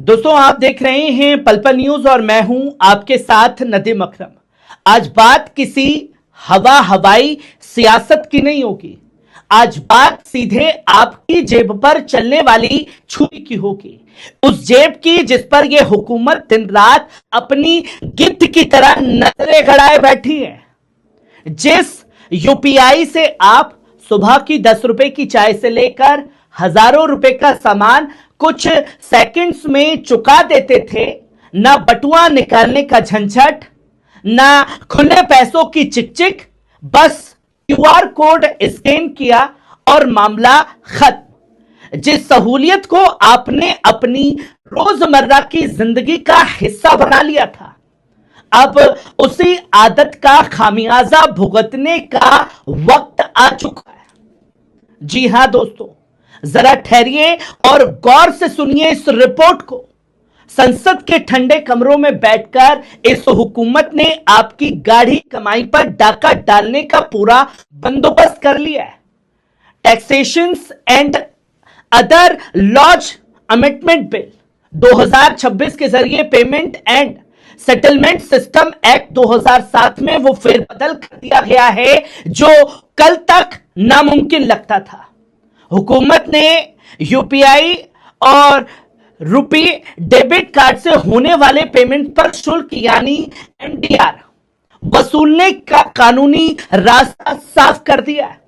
दोस्तों, आप देख रहे हैं पल पल न्यूज और मैं हूं आपके साथ नदीम अकरम। आज बात किसी हवाई सियासत की नहीं होगी। आज बात सीधे आपकी जेब पर चलने वाली छुरी की होगी, उस जेब की जिस पर यह हुकूमत दिन रात अपनी गिद्ध की तरह नजरें गड़ाए बैठी है। जिस यूपीआई से आप सुबह की 10 रुपए की चाय से लेकर हजारों रुपए का सामान कुछ सेकंड्स में चुका देते थे, ना बटुआ निकालने का झंझट, ना खुले पैसों की चिकचिक, बस क्यूआर कोड स्कैन किया और मामला खत्म। जिस सहूलियत को आपने अपनी रोजमर्रा की जिंदगी का हिस्सा बना लिया था, अब उसी आदत का खामियाजा भुगतने का वक्त आ चुका है। जी हां दोस्तों, जरा ठहरिए और गौर से सुनिए इस रिपोर्ट को। संसद के ठंडे कमरों में बैठकर इस हुकूमत ने आपकी गाढ़ी कमाई पर डाका डालने का पूरा बंदोबस्त कर लिया है। Taxation and other laws amendment bill 2026 के जरिए payment and settlement system act 2007 में वो फेरबदल कर दिया गया है जो कल तक नामुमकिन लगता था। हुकूमत ने यूपीआई और रुपी डेबिट कार्ड से होने वाले पेमेंट पर शुल्क यानी एमडीआर वसूलने का कानूनी रास्ता साफ कर दिया है।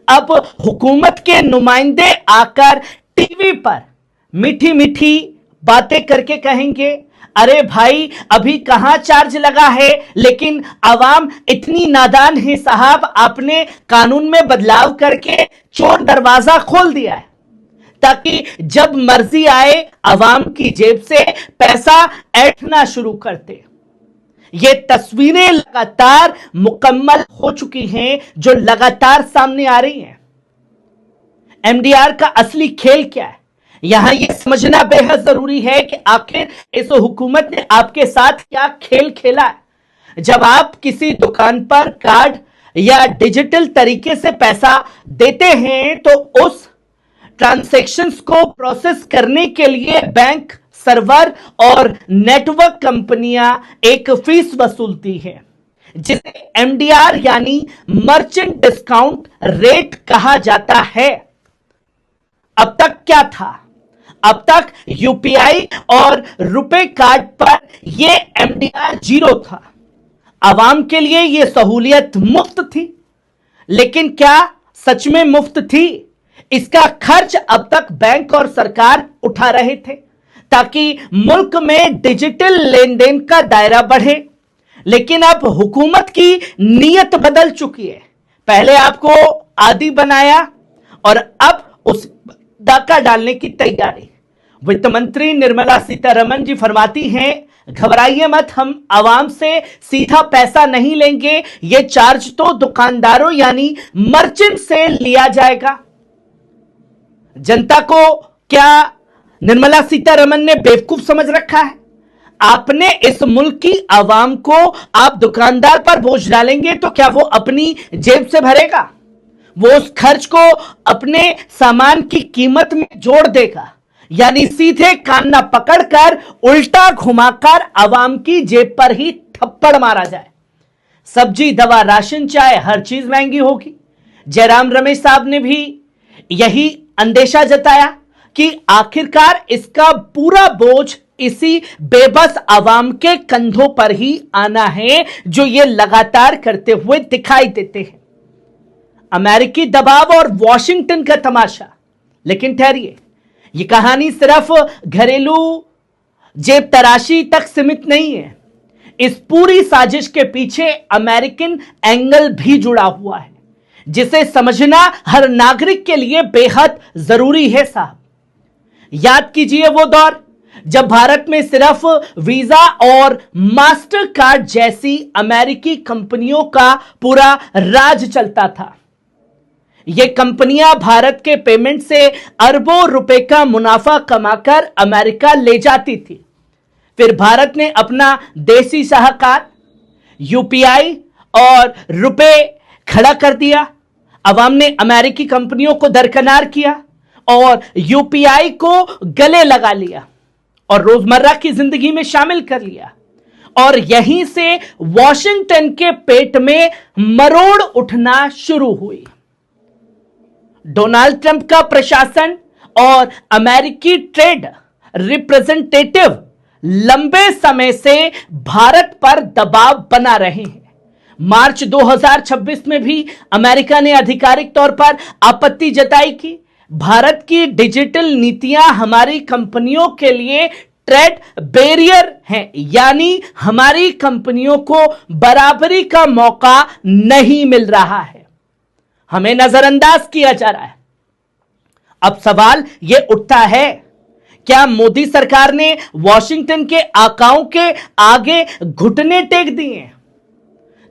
अब हुकूमत के नुमाइंदे आकर टीवी पर मीठी मीठी बातें करके कहेंगे, अरे भाई अभी कहां चार्ज लगा है, लेकिन आवाम इतनी नादान है साहब, आपने कानून में बदलाव करके चोर दरवाजा खोल दिया है ताकि जब मर्जी आए आवाम की जेब से पैसा ऐंठना शुरू करते। ये तस्वीरें लगातार मुकम्मल हो चुकी हैं जो लगातार सामने आ रही हैं। एमडीआर का असली खेल क्या है, यहां यह समझना बेहद जरूरी है कि आखिर इस हुकूमत ने आपके साथ क्या खेल खेला है। जब आप किसी दुकान पर कार्ड या डिजिटल तरीके से पैसा देते हैं तो उस ट्रांजैक्शंस को प्रोसेस करने के लिए बैंक सर्वर और नेटवर्क कंपनियां एक फीस वसूलती है जिसे एमडीआर यानी मर्चेंट डिस्काउंट रेट कहा जाता है। अब तक क्या था? अब तक यूपीआई और रुपए कार्ड पर यह एमडीआर 0 था। आवाम के लिए यह सहूलियत मुफ्त थी, लेकिन क्या सच में मुफ्त थी? इसका खर्च अब तक बैंक और सरकार उठा रहे थे ताकि मुल्क में डिजिटल लेन देन का दायरा बढ़े। लेकिन अब हुकूमत की नीयत बदल चुकी है। पहले आपको आदी बनाया और अब उस डाका डालने की तैयारी। वित्त मंत्री निर्मला सीतारमण जी फरमाती हैं, घबराइए मत, हम आवाम से सीधा पैसा नहीं लेंगे, ये चार्ज तो दुकानदारों यानी मर्चेंट से लिया जाएगा। जनता को क्या निर्मला सीतारमण ने बेवकूफ समझ रखा है? आपने इस मुल्क की आवाम को आप दुकानदार पर बोझ डालेंगे तो क्या वो अपनी जेब से भरेगा? वो उस खर्च को अपने सामान की कीमत में जोड़ देगा, यानी सीधे कान न पकड़कर उल्टा घुमाकर आवाम की जेब पर ही थप्पड़ मारा जाए। सब्जी, दवा, राशन, चाय, हर चीज महंगी होगी। जयराम रमेश साहब ने भी यही अंदेशा जताया कि आखिरकार इसका पूरा बोझ इसी बेबस आवाम के कंधों पर ही आना है जो ये लगातार करते हुए दिखाई देते हैं। अमेरिकी दबाव और वॉशिंगटन का तमाशा। लेकिन ठहरिए, यह कहानी सिर्फ घरेलू जेब तराशी तक सीमित नहीं है। इस पूरी साजिश के पीछे अमेरिकन एंगल भी जुड़ा हुआ है जिसे समझना हर नागरिक के लिए बेहद जरूरी है साहब। याद कीजिए वो दौर जब भारत में सिर्फ वीजा और मास्टर कार्ड जैसी अमेरिकी कंपनियों का पूरा राज चलता था। ये कंपनियां भारत के पेमेंट से अरबों रुपए का मुनाफा कमाकर अमेरिका ले जाती थी। फिर भारत ने अपना देसी शाहकार यूपीआई और रुपए खड़ा कर दिया। अवाम ने अमेरिकी कंपनियों को दरकिनार किया और यूपीआई को गले लगा लिया। और रोजमर्रा की जिंदगी में शामिल कर लिया और यहीं से वॉशिंगटन के पेट में मरोड़ उठना शुरू हुई। डोनाल्ड ट्रंप का प्रशासन और अमेरिकी ट्रेड रिप्रेजेंटेटिव लंबे समय से भारत पर दबाव बना रहे हैं। मार्च 2026 में भी अमेरिका ने आधिकारिक तौर पर आपत्ति जताई कि भारत की डिजिटल नीतियां हमारी कंपनियों के लिए ट्रेड बैरियर हैं, यानी हमारी कंपनियों को बराबरी का मौका नहीं मिल रहा है, हमें नजरअंदाज किया जा रहा है। अब सवाल यह उठता है, क्या मोदी सरकार ने वॉशिंगटन के आकाओं के आगे घुटने टेक दिए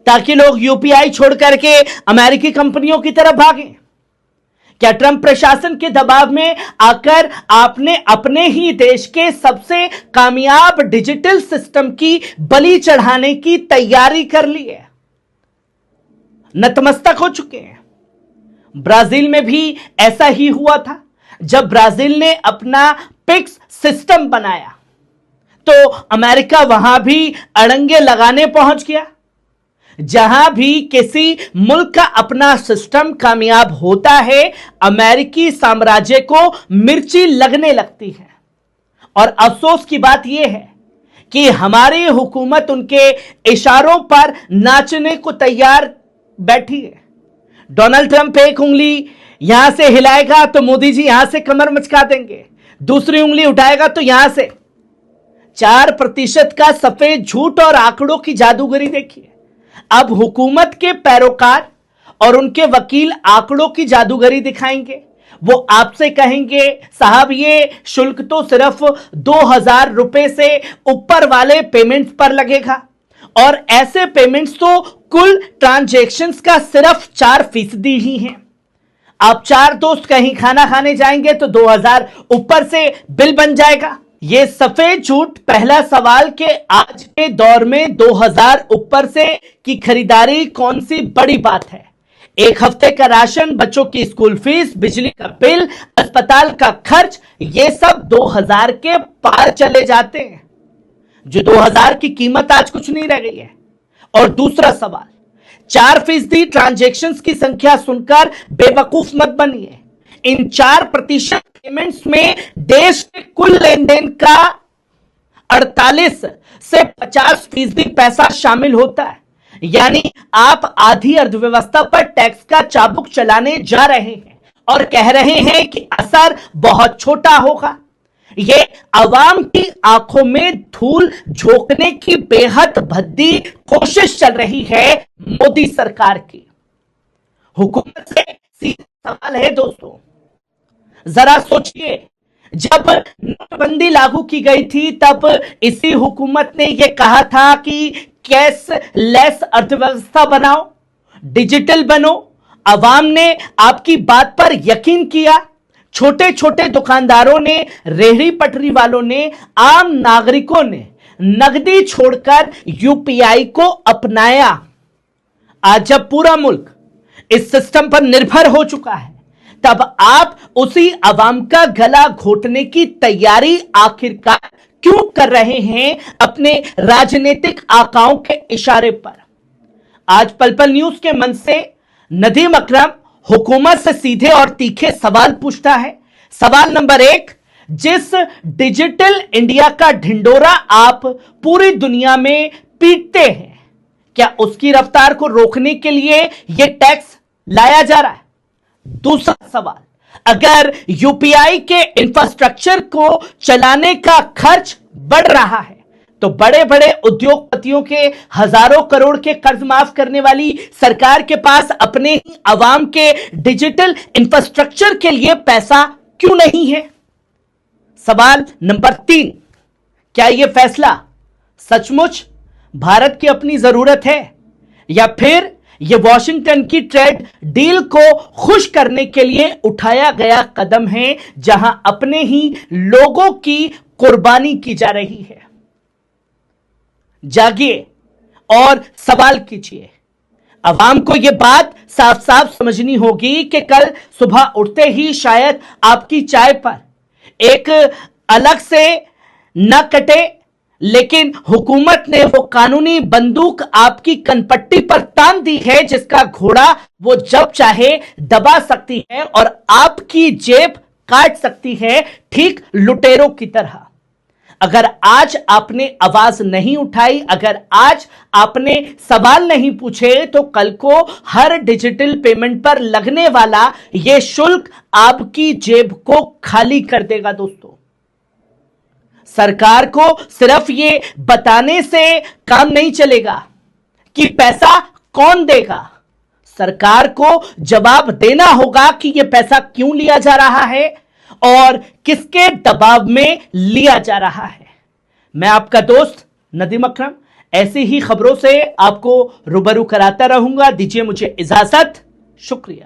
ताकि लोग यूपीआई छोड़ करके अमेरिकी कंपनियों की तरफ भागें? क्या ट्रंप प्रशासन के दबाव में आकर आपने अपने ही देश के सबसे कामयाब डिजिटल सिस्टम की बलि चढ़ाने की तैयारी कर ली है? नतमस्तक हो चुके हैं। ब्राजील में भी ऐसा ही हुआ था। जब ब्राजील ने अपना पिक्स सिस्टम बनाया तो अमेरिका वहां भी अड़ंगे लगाने पहुंच गया। जहां भी किसी मुल्क का अपना सिस्टम कामयाब होता है, अमेरिकी साम्राज्य को मिर्ची लगने लगती है। और अफसोस की बात यह है कि हमारी हुकूमत उनके इशारों पर नाचने को तैयार बैठी है। डोनाल्ड ट्रंप एक उंगली यहां से हिलाएगा तो मोदी जी यहां से कमर मचका देंगे, दूसरी उंगली उठाएगा तो यहां से 4% का सफेद झूठ और आंकड़ों की जादूगरी देखिए। अब हुकूमत के पैरोकार और उनके वकील आंकड़ों की जादूगरी दिखाएंगे। वो आपसे कहेंगे, साहब ये शुल्क तो सिर्फ 2000 रुपए से ऊपर वाले पेमेंट्स पर लगेगा और ऐसे पेमेंट्स तो कुल ट्रांजैक्शंस का सिर्फ 4% ही हैं। आप 4 दोस्त कहीं खाना खाने जाएंगे तो 2000 ऊपर से बिल बन जाएगा। ये सफेद झूठ पहला सवाल के आज के दौर में 2000 ऊपर से की खरीदारी कौन सी बड़ी बात है? एक हफ्ते का राशन, बच्चों की स्कूल फीस, बिजली का बिल, अस्पताल का खर्च, ये सब 2000 के पार चले जाते हैं, जो 2000 की कीमत आज कुछ नहीं रह गई है। और दूसरा सवाल, 4% ट्रांजैक्शंस की संख्या सुनकर बेवकूफ मत बनिए। इन 4% पेमेंट्स में देश के कुल लेन देन का 48 से 50% पैसा शामिल होता है। यानी आप आधी अर्थव्यवस्था पर टैक्स का चाबुक चलाने जा रहे हैं और कह रहे हैं कि असर बहुत छोटा होगा। ये अवाम की आंखों में धूल झोंकने की बेहद भद्दी कोशिश चल रही है मोदी सरकार की। हुकूमत से सीधा सवाल है दोस्तों, जरा सोचिए, जब नोटबंदी लागू की गई थी तब इसी हुकूमत ने यह कहा था कि कैशलेस अर्थव्यवस्था बनाओ, डिजिटल बनो। अवाम ने आपकी बात पर यकीन किया। छोटे छोटे दुकानदारों ने, रेहड़ी पटरी वालों ने, आम नागरिकों ने नकदी छोड़कर यूपीआई को अपनाया। आज जब पूरा मुल्क इस सिस्टम पर निर्भर हो चुका है, तब आप उसी अवाम का गला घोटने की तैयारी आखिरकार क्यों कर रहे हैं अपने राजनीतिक आकाओं के इशारे पर? आज पल पल न्यूज के मन से नदीम अकरम हुकूमत से सीधे और तीखे सवाल पूछता है। सवाल नंबर 1, जिस डिजिटल इंडिया का ढिंडोरा आप पूरी दुनिया में पीटते हैं, क्या उसकी रफ्तार को रोकने के लिए यह टैक्स लाया जा रहा है? दूसरा सवाल, अगर यूपीआई के इंफ्रास्ट्रक्चर को चलाने का खर्च बढ़ रहा है तो बड़े बड़े उद्योगपतियों के हजारों करोड़ के कर्ज माफ करने वाली सरकार के पास अपने ही अवाम के डिजिटल इंफ्रास्ट्रक्चर के लिए पैसा क्यों नहीं है? सवाल नंबर 3, क्या यह फैसला सचमुच भारत की अपनी जरूरत है या फिर यह वॉशिंगटन की ट्रेड डील को खुश करने के लिए उठाया गया कदम है, जहां अपने ही लोगों की कुर्बानी की जा रही है? जागिए और सवाल कीजिए। अवाम को यह बात साफ साफ समझनी होगी कि कल सुबह उठते ही शायद आपकी चाय पर एक अलग से न कटे, लेकिन हुकूमत ने वो कानूनी बंदूक आपकी कनपट्टी पर तान दी है जिसका घोड़ा वो जब चाहे दबा सकती है और आपकी जेब काट सकती है, ठीक लुटेरों की तरह। अगर आज आपने आवाज नहीं उठाई, अगर आज आपने सवाल नहीं पूछे, तो कल को हर डिजिटल पेमेंट पर लगने वाला यह शुल्क आपकी जेब को खाली कर देगा। दोस्तों, सरकार को सिर्फ ये बताने से काम नहीं चलेगा कि पैसा कौन देगा। सरकार को जवाब देना होगा कि यह पैसा क्यों लिया जा रहा है और किसके दबाव में लिया जा रहा है। मैं आपका दोस्त नदीम अकरम ऐसी ही खबरों से आपको रूबरू कराता रहूंगा। दीजिए मुझे इजाजत। शुक्रिया।